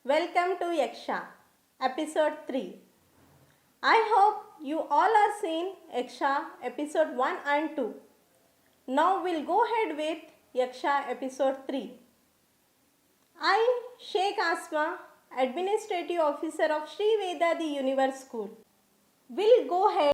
Welcome to Yaksha, episode 3. I hope you all are seen Yaksha episode 1 and 2. Now we'll go ahead with Yaksha episode 3. I, Sheikh Asma, Administrative Officer of Sri Veda the Universe School, will go ahead.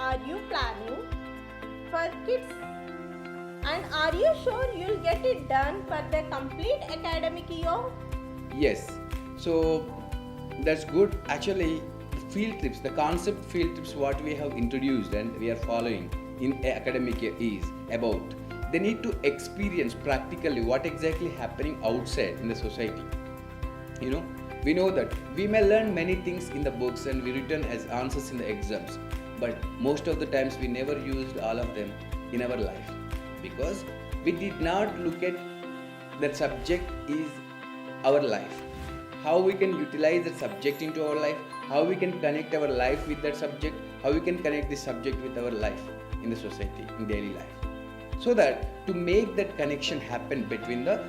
Are you planning for kids? And are you sure you'll get it done for the complete academic year? Yes, so that's good. Actually, field trips, the concept field trips, what we have introduced and we are following in academic year is about they need to experience practically what exactly happening outside in the society. You know, we know that we may learn many things in the books and we written as answers in the exams, but most of the times we never used all of them in our life because we did not look at that subject is our life, how we can utilize that subject into our life, how we can connect our life with that subject, how we can connect this subject with our life in the society, in daily life. So that to make that connection happen between the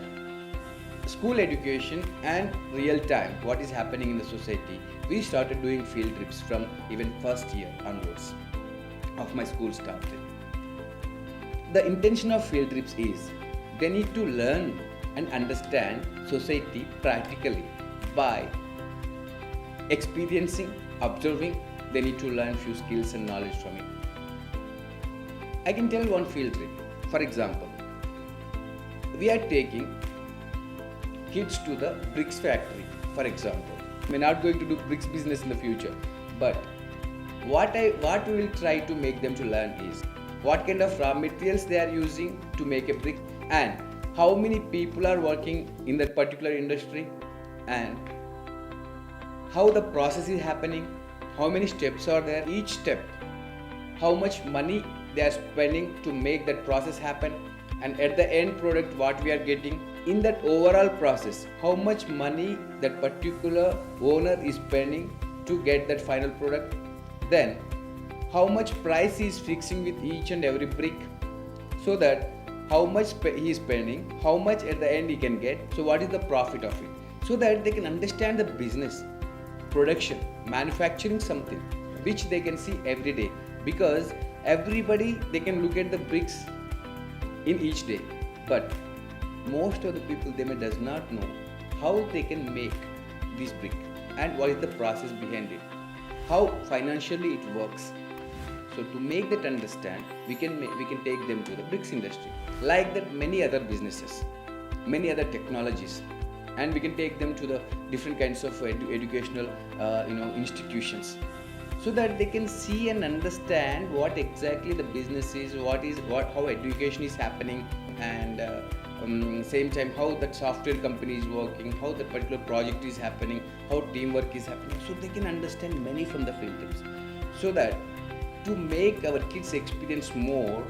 school education and real time, what is happening in the society, we started doing field trips from even first year onwards of my school started. The intention of field trips is they need to learn and understand society practically by experiencing, observing. They need to learn few skills and knowledge from it. I can tell one field trip. For example, we are taking kids to the bricks factory, for example. We're not going to do bricks business in the future, but what we will try to make them to learn is what kind of raw materials they are using to make a brick, and how many people are working in that particular industry, and how the process is happening, how many steps are there, each step, how much money they are spending to make that process happen, and at the end product what we are getting. In that overall process, how much money that particular owner is spending to get that final product, then how much price he is fixing with each and every brick, so that how much he is spending, how much at the end he can get, so what is the profit of it, so that they can understand the business, production, manufacturing something which they can see every day, because everybody they can look at the bricks in each day, but most of the people they may does not know how they can make this brick and what is the process behind it, how financially it works. So to make that understand, we can take them to the bricks industry, like that many other businesses, many other technologies, and we can take them to the different kinds of educational institutions, so that they can see and understand what exactly the business is, how education is happening, and same time how that software company is working, how that particular project is happening, how teamwork is happening, so they can understand many from the field trips, so that to make our kids experience more,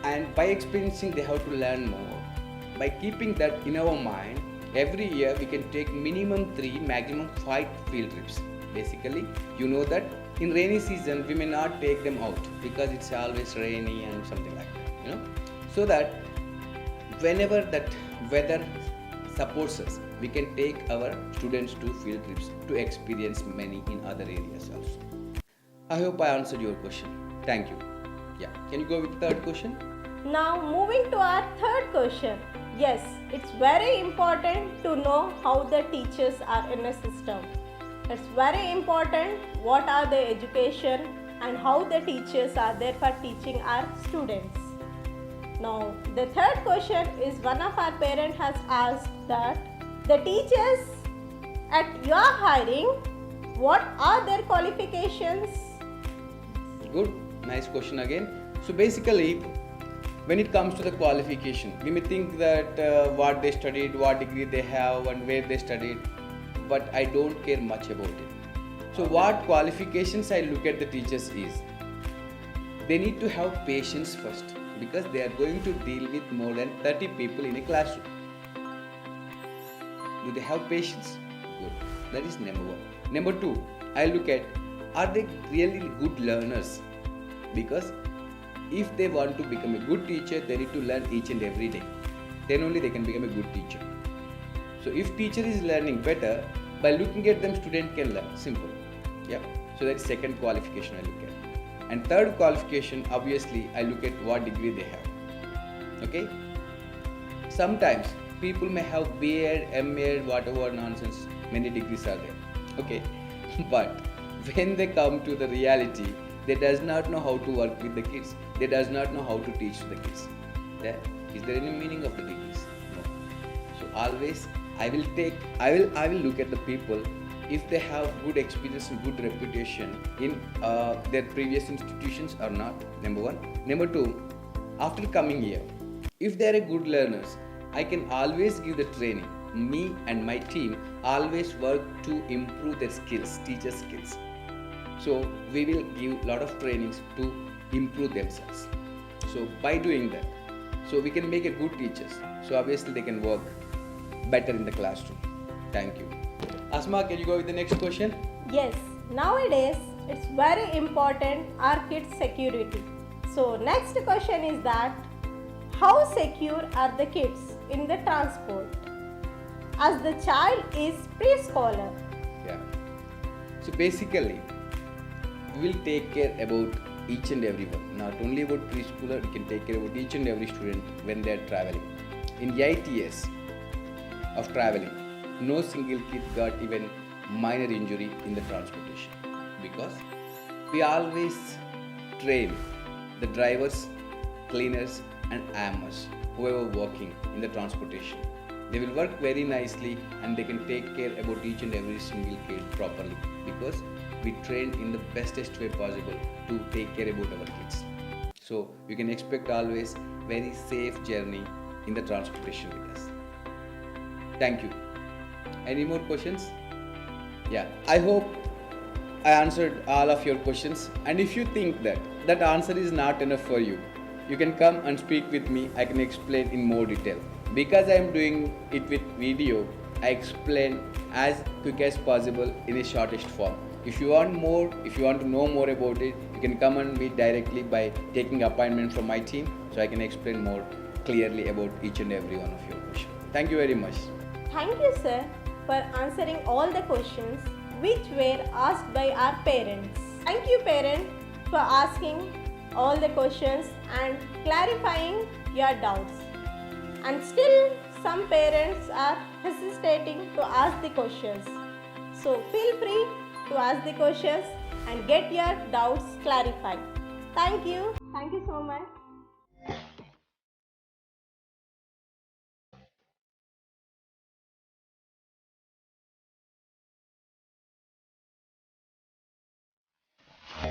and by experiencing they have to learn more. By keeping that in our mind, every year we can take minimum 3, maximum 5 field trips. Basically, you know that in rainy season we may not take them out because it's always rainy and something like that, so that whenever that weather supports us, we can take our students to field trips to experience many in other areas also. I hope I answered your question. Thank you. Yeah, can you go with the third question? Now moving to our third question. Yes, it's very important to know how the teachers are in a system. It's very important what are the education and how the teachers are there for teaching our students. Now the third question is, one of our parents has asked that the teachers at your hiring, what are their qualifications? Good, nice question again. So basically, when it comes to the qualification, we may think that what they studied, what degree they have, and where they studied, but I don't care much about it. So what qualifications I look at the teachers is, they need to have patience first, because they are going to deal with more than 30 people in a classroom. Do they have patience? Good. That is number 1. Number 2, I look at, are they really good learners? Because if they want to become a good teacher, they need to learn each and every day. Then only they can become a good teacher. So if teacher is learning better, by looking at them, student can learn. Simple. Yeah. So that's second qualification I look at. And third qualification, obviously, I look at what degree they have. Okay? Sometimes people may have B.Ed, M.Ed, whatever nonsense, many degrees are there. Okay? But when they come to the reality, they does not know how to work with the kids. They does not know how to teach to the kids. Is there any meaning of the degrees? No. So always I will look at the people if they have good experience and good reputation in their previous institutions or not. Number 1. Number 2, after coming here, if they are good learners, I can always give the training. Me and my team always work to improve their skills, teacher skills. So we will give lot of trainings to improve themselves. So by doing that, so we can make a good teachers. So obviously they can work better in the classroom. Thank you. Asma, can you go with the next question? Yes, nowadays it's very important our kids' security. So next question is that how secure are the kids in the transport as the child is preschooler? Yeah. So basically, we will take care about each and everyone. Not only about preschooler, we can take care about each and every student when they are traveling. In 8 years of traveling, no single kid got even minor injury in the transportation because we always train the drivers, cleaners, and AMers, whoever working in the transportation. They will work very nicely and they can take care about each and every single kid properly because we trained in the bestest way possible to take care about our kids. So you can expect always very safe journey in the transportation with us. Thank you. Any more questions? Yeah, I hope I answered all of your questions. And if you think that that answer is not enough for you, you can come and speak with me. I can explain in more detail. Because I am doing it with video, I explain as quick as possible in a shortest form. If you want more, if you want to know more about it, you can come and meet directly by taking appointment from my team so I can explain more clearly about each and every one of your questions. Thank you very much. Thank you, sir, for answering all the questions which were asked by our parents. Thank you, parents, for asking all the questions and clarifying your doubts. And still, some parents are hesitating to ask the questions. So, feel free to ask the questions and get your doubts clarified. Thank you. Thank you so much.